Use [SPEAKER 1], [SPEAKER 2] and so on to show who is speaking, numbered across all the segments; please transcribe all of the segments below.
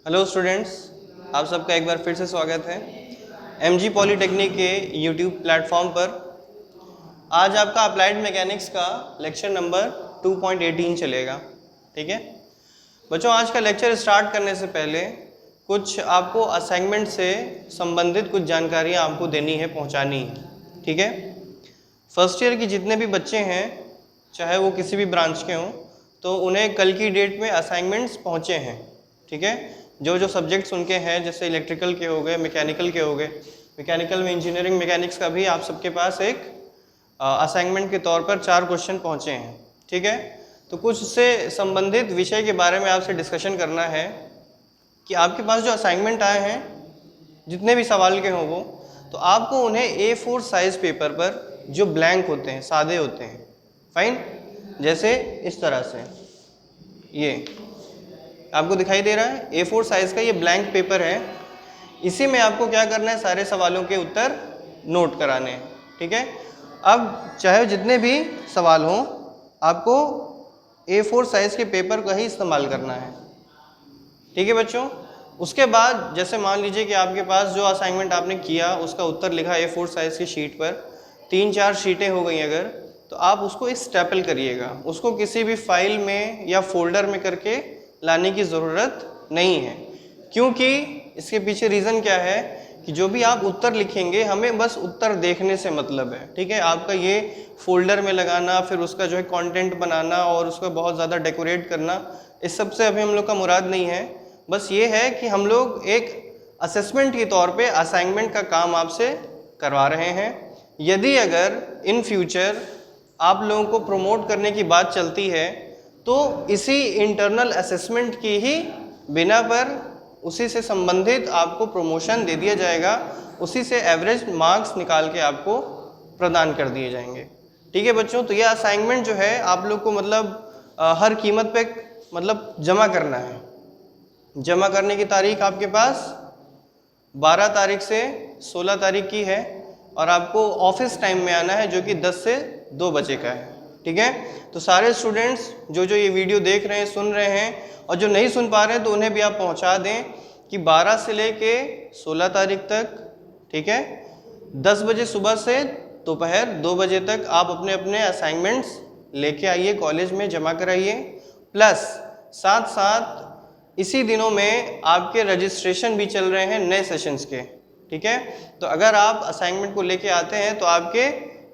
[SPEAKER 1] Hello students, आप सबका एक बार फिर से स्वागत है एमजी पॉलीटेक्निक के यूट्यूब प्लेटफॉर्म पर। आज आपका अप्लाइड मैकेनिक्स का लेक्चर नंबर 2.18 चलेगा। ठीक है बच्चों, आज का लेक्चर स्टार्ट करने से पहले कुछ आपको असाइनमेंट से संबंधित कुछ जानकारियाँ आपको देनी है, पहुँचानी है। ठीक है, फर्स्ट ईयर की जितने भी बच्चे हैं, चाहे वो किसी भी ब्रांच के हों, तो उन्हें कल की डेट में असाइनमेंट्स पहुँचे हैं। ठीक है, जो जो सब्जेक्ट्स उनके हैं, जैसे इलेक्ट्रिकल के हो गए, मैकेनिकल के हो गए, मैकेनिकल में इंजीनियरिंग मैकेनिक्स का भी आप सबके पास एक असाइनमेंट के तौर पर 4 क्वेश्चन पहुँचे हैं। ठीक है, तो कुछ उससे संबंधित विषय के बारे में आपसे डिस्कशन करना है कि आपके पास जो असाइनमेंट आए हैं, जितने भी सवाल के हों वो, तो आपको उन्हें A4 साइज़ पेपर पर, जो ब्लैंक होते हैं, सादे होते हैं, फाइन, जैसे इस तरह से ये आपको दिखाई दे रहा है A4 साइज़ का ये ब्लैंक पेपर है। इसी में आपको क्या करना है, सारे सवालों के उत्तर नोट कराने हैं। ठीक है, अब चाहे जितने भी सवाल हों, आपको A4 साइज़ के पेपर का ही इस्तेमाल करना है। ठीक है बच्चों, उसके बाद जैसे मान लीजिए कि आपके पास जो असाइनमेंट आपने किया उसका उत्तर लिखा A4 साइज़ की शीट पर, 3-4 शीटें हो गई अगर, तो आप उसको एक स्टेपल करिएगा। उसको किसी भी फाइल में या फोल्डर में करके लाने की ज़रूरत नहीं है, क्योंकि इसके पीछे रीज़न क्या है कि जो भी आप उत्तर लिखेंगे, हमें बस उत्तर देखने से मतलब है। ठीक है, आपका ये फोल्डर में लगाना, फिर उसका जो है कंटेंट बनाना और उसको बहुत ज़्यादा डेकोरेट करना, इस सब से अभी हम लोग का मुराद नहीं है। बस ये है कि हम लोग एक असेसमेंट के तौर पे असाइनमेंट का काम आपसे करवा रहे हैं। यदि अगर इन फ्यूचर आप लोगों को प्रमोट करने की बात चलती है, तो इसी इंटरनल असेसमेंट की ही बिना पर उसी से संबंधित आपको प्रमोशन दे दिया जाएगा, उसी से एवरेज मार्क्स निकाल के आपको प्रदान कर दिए जाएंगे। ठीक है बच्चों, तो यह असाइनमेंट जो है आप लोग को मतलब हर कीमत पे मतलब जमा करना है। जमा करने की तारीख आपके पास 12 तारीख से 16 तारीख की है, और आपको ऑफिस टाइम में आना है, जो कि 10 से 2 बजे का है। ठीक है, तो सारे स्टूडेंट्स जो जो ये वीडियो देख रहे हैं, सुन रहे हैं, और जो नहीं सुन पा रहे हैं, तो उन्हें भी आप पहुंचा दें कि 12 से लेके 16 तारीख तक, ठीक है, 10 बजे सुबह से दोपहर 2 बजे तक आप अपने अपने असाइनमेंट्स लेके आइए, कॉलेज में जमा कराइए। प्लस साथ साथ इसी दिनों में आपके रजिस्ट्रेशन भी चल रहे हैं नए सेशंस के। ठीक है, तो अगर आप असाइनमेंट को लेके आते हैं तो आपके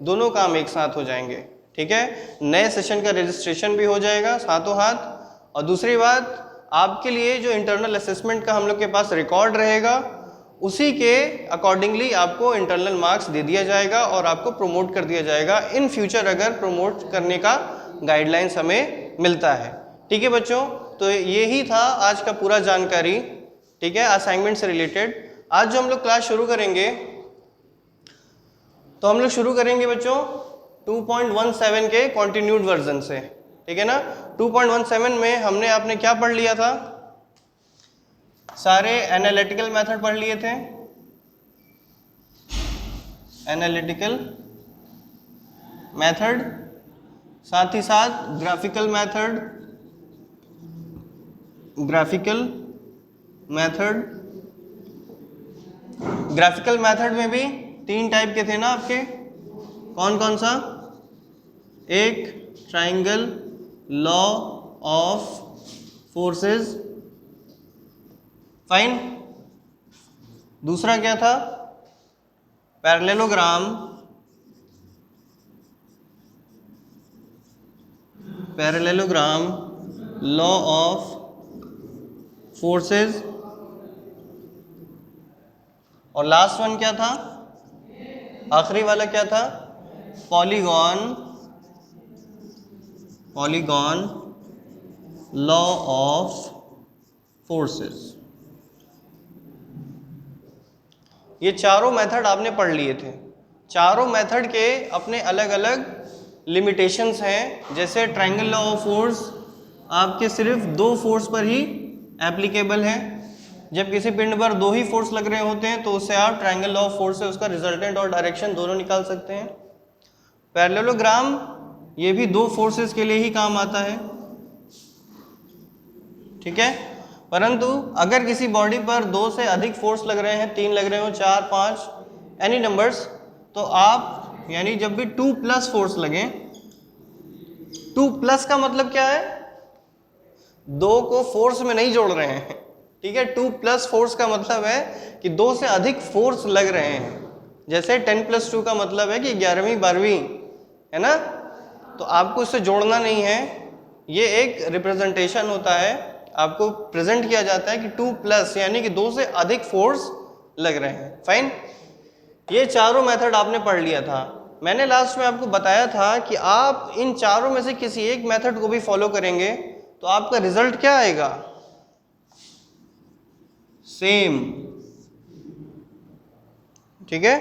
[SPEAKER 1] दोनों काम एक साथ हो जाएंगे। ठीक है, नए सेशन का रजिस्ट्रेशन भी हो जाएगा साथों हाथ, और दूसरी बात, आपके लिए जो इंटरनल असेसमेंट का हम लोग के पास रिकॉर्ड रहेगा, उसी के अकॉर्डिंगली आपको इंटरनल मार्क्स दे दिया जाएगा और आपको प्रमोट कर दिया जाएगा इन फ्यूचर, अगर प्रमोट करने का गाइडलाइंस हमें मिलता है। ठीक है बच्चों, तो यही था आज का पूरा जानकारी। ठीक है, असाइनमेंट से रिलेटेड आज जो हम लोग क्लास शुरू करेंगे, तो हम लोग शुरू करेंगे बच्चों 2.17 के कॉन्टिन्यूड वर्जन से। ठीक है ना, 2.17 में हमने आपने क्या पढ़ लिया था, सारे एनालिटिकल मेथड पढ़ लिए थे, एनालिटिकल मेथड, साथ ही साथ graphical method, graphical method. Graphical method में भी 3 टाइप के थे ना आपके, कौन कौन सा, एक triangle law of forces, fine, दूसरा क्या था, parallelogram, parallelogram law of forces, और लास्ट वन क्या था, आखिरी वाला क्या था, polygon, polygon law of forces. ये चारों मेथड आपने पढ़ लिए थे। चारों मेथड के अपने अलग अलग लिमिटेशंस हैं। जैसे ट्रायंगल लॉ ऑफ फोर्स आपके सिर्फ 2 फोर्स पर ही एप्लीकेबल है। जब किसी पिंड पर 2 ही फोर्स लग रहे होते हैं, तो उससे आप ट्रायंगल लॉ ऑफ फोर्स से उसका रिजल्टेंट और डायरेक्शन दोनों निकाल सकते हैं। पैरेललोग्राम ये भी 2 फोर्सेस के लिए ही काम आता है। ठीक है, परंतु अगर किसी बॉडी पर 2 से अधिक फोर्स लग रहे हैं, 3 लग रहे हो, 4, 5 एनी नंबर्स, तो आप यानी जब भी 2 प्लस फोर्स लगे, 2 प्लस का मतलब क्या है, 2 को फोर्स में नहीं जोड़ रहे हैं, ठीक है। 2 प्लस फोर्स का मतलब है कि 2 से अधिक फोर्स लग रहे हैं। जैसे 10 + 2 का मतलब है कि 11वीं 12वीं, है ना, तो आपको इससे जोड़ना नहीं है, ये एक रिप्रेजेंटेशन होता है, आपको प्रेजेंट किया जाता है कि 2 प्लस यानी कि 2 से अधिक फोर्स लग रहे हैं। फाइन, ये चारों मेथड आपने पढ़ लिया था। मैंने लास्ट में आपको बताया था कि आप इन चारों में से किसी एक मेथड को भी फॉलो करेंगे तो आपका रिजल्ट क्या आएगा, सेम, ठीक है।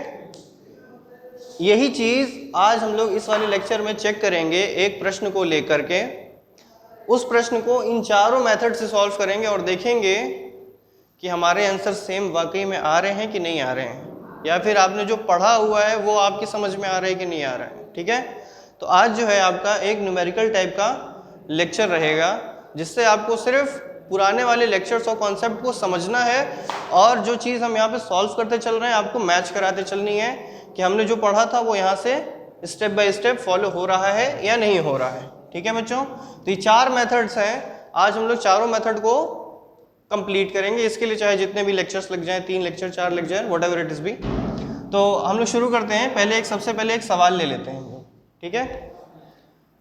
[SPEAKER 1] यही चीज आज हम लोग इस वाले लेक्चर में चेक करेंगे, एक प्रश्न को लेकर के। उस प्रश्न को इन चारों मेथड से सॉल्व करेंगे और देखेंगे कि हमारे आंसर सेम वाकई में आ रहे हैं कि नहीं आ रहे हैं, या फिर आपने जो पढ़ा हुआ है वो आपकी समझ में आ रहा है कि नहीं आ रहा है, ठीक है। तो आज जो है आपका एक न्यूमेरिकल टाइप का लेक्चर रहेगा, जिससे आपको सिर्फ पुराने वाले लेक्चर्स और कॉन्सेप्ट को समझना है, और जो चीज़ हम यहाँ पे सॉल्व करते चल रहे हैं आपको मैच कराते चलनी है कि हमने जो पढ़ा था वो यहाँ से स्टेप बाय स्टेप फॉलो हो रहा है या नहीं हो रहा है, ठीक है बच्चों। तो ये 4 मेथड्स हैं, आज हम लोग चारों मेथड को कंप्लीट करेंगे। इसके लिए चाहे जितने भी लेक्चर्स लग जाएं, 3 लेक्चर 4 लग जाए, वट एवर इट इज भी। तो हम लोग शुरू करते हैं। पहले सबसे पहले एक सवाल ले लेते हैं, ठीक है।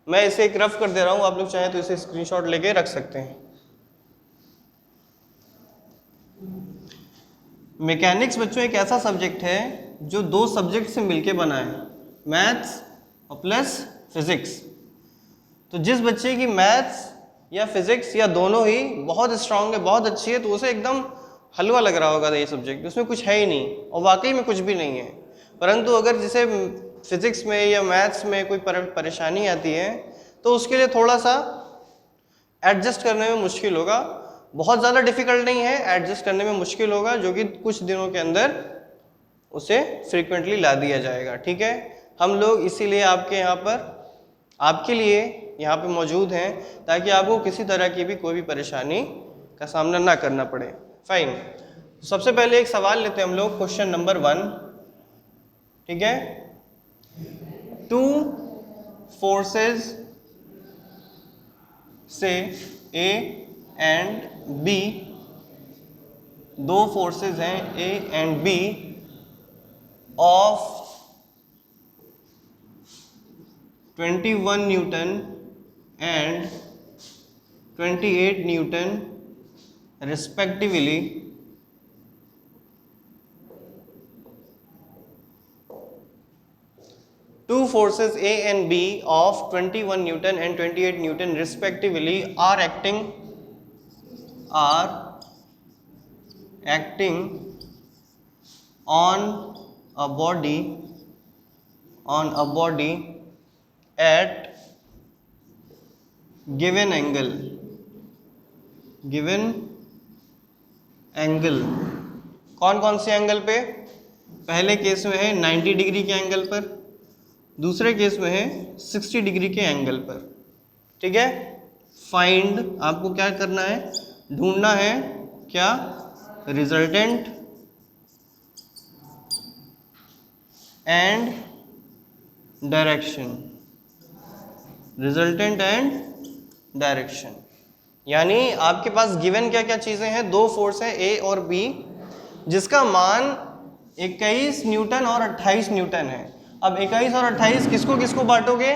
[SPEAKER 1] मैं इसे एक रफ कर दे रहा हूँ, आप लोग चाहें तो इसे स्क्रीनशॉट लेके रख सकते हैं। मैकेनिक्स बच्चों एक ऐसा सब्जेक्ट है जो 2 सब्जेक्ट से मिलके बना है, मैथ्स और प्लस फिजिक्स। तो जिस बच्चे की मैथ्स या फिजिक्स या दोनों ही बहुत स्ट्रांग है, बहुत अच्छी है, तो उसे एकदम हलवा लग रहा होगा ये सब्जेक्ट, उसमें कुछ है ही नहीं और वाकई में कुछ भी नहीं है। परंतु अगर जिसे फिजिक्स में या मैथ्स में कोई परेशानी आती है तो उसके लिए थोड़ा सा एडजस्ट करने में मुश्किल होगा, बहुत ज़्यादा डिफिकल्ट नहीं है, एडजस्ट करने में मुश्किल होगा, जो कि कुछ दिनों के अंदर उसे फ्रीक्वेंटली ला दिया जाएगा, ठीक है। हम लोग इसीलिए आपके यहाँ पर आपके लिए यहाँ पे मौजूद हैं, ताकि आपको किसी तरह की भी कोई भी परेशानी का सामना ना करना पड़े। फाइन, सबसे पहले एक सवाल लेते हैं हम लोग, क्वेश्चन नंबर 1, ठीक है। 2 फोर्सेस से A एंड B, 2 फोर्सेस हैं A and B of 21 Newton and 28 Newton respectively two forces A and B of 21 Newton and 28 Newton respectively are acting on a body at given angle. कौन कौन से angle पे? पहले case में है 90 degree के angle पर, दूसरे केस में है 60 डिग्री के एंगल पर, ठीक है। फाइंड, आपको क्या करना है, ढूंढना है क्या, resultant and direction, resultant and direction. यानी आपके पास गिवन क्या क्या चीजें हैं, 2 फोर्स है A और B, जिसका मान 21 न्यूटन और 28 न्यूटन है। अब 21 और 28 किसको किसको बांटोगे,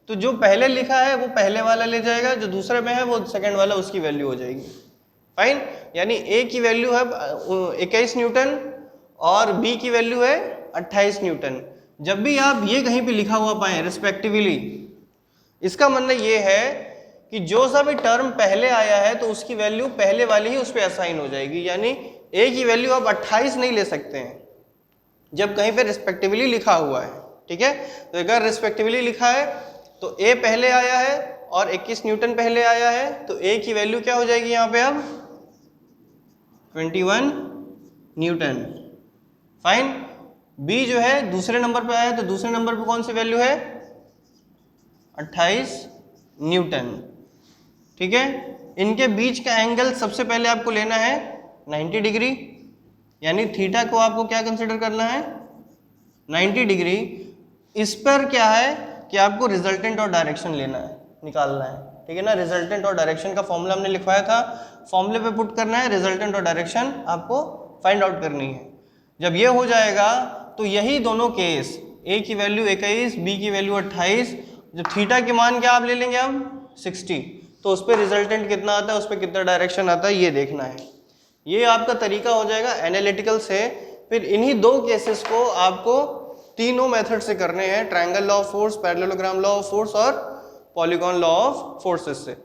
[SPEAKER 1] तो जो पहले लिखा है वो पहले वाला ले जाएगा, जो दूसरे में है वो सेकंड वाला, उसकी वैल्यू हो जाएगी। फाइन, यानी A की वैल्यू है 21 न्यूटन और B की वैल्यू है 28 न्यूटन। जब भी आप ये कहीं पे लिखा हुआ पाएं रिस्पेक्टिवली, इसका मतलब ये है कि जो सा भी टर्म पहले आया है तो उसकी वैल्यू पहले वाली ही उस पर असाइन हो जाएगी। यानी A की वैल्यू आप 28 नहीं ले सकते हैं जब कहीं पे रिस्पेक्टिवली लिखा हुआ है, ठीक है। तो अगर रिस्पेक्टिवली लिखा है तो A पहले आया है और 21 न्यूटन पहले आया है, तो A की वैल्यू क्या हो जाएगी यहाँ पे अब 21 न्यूटन। फाइन, B जो है दूसरे नंबर पे आया है, तो दूसरे नंबर पे कौन सी वैल्यू है 28 न्यूटन, ठीक है। इनके बीच का एंगल सबसे पहले आपको लेना है 90 डिग्री, यानी थीटा को आपको क्या कंसिडर करना है 90 डिग्री। इस पर क्या है कि आपको रिजल्टेंट और डायरेक्शन लेना है, निकालना है, ठीक है ना। रिजल्टेंट और डायरेक्शन का फॉर्मूला हमने लिखवाया था, फॉर्मूले पे पुट करना है, रिजल्टेंट और डायरेक्शन आपको फाइंड आउट करनी है। जब ये हो जाएगा तो यही दोनों केस, ए की वैल्यू 21, बी की वैल्यू 28, जब थीटा के मान क्या आप ले लेंगे अब 60, तो उस पर रिजल्टेंट कितना आता है, उस पर कितना डायरेक्शन आता है, ये देखना है। ये आपका तरीका हो जाएगा एनालिटिकल से। फिर इन्हीं दो केसेस को आपको तीनों मेथड से करने हैं, triangle law of force, parallelogram law of force और पॉलीगॉन लॉ ऑफ फोर्सेस से,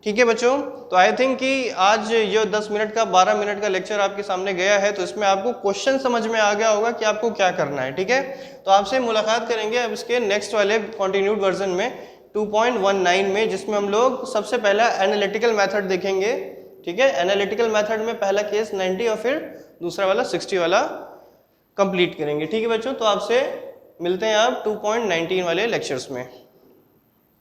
[SPEAKER 1] ठीक है बच्चों। तो आई थिंक कि आज ये 10 मिनट का 12 मिनट का लेक्चर आपके सामने गया है, तो इसमें आपको क्वेश्चन समझ में आ गया होगा कि आपको क्या करना है, ठीक है। तो आपसे मुलाकात करेंगे अब इसके नेक्स्ट वाले कंटिन्यूड वर्जन में 2.19 में, जिसमें हम लोग सबसे पहला एनालिटिकल मेथड देखेंगे, ठीक है। एनालिटिकल मेथड में पहला केस 90 और फिर दूसरा वाला 60 वाला कंप्लीट करेंगे, ठीक है बच्चों। तो आपसे मिलते हैं आप 2.19 वाले लेक्चर्स में।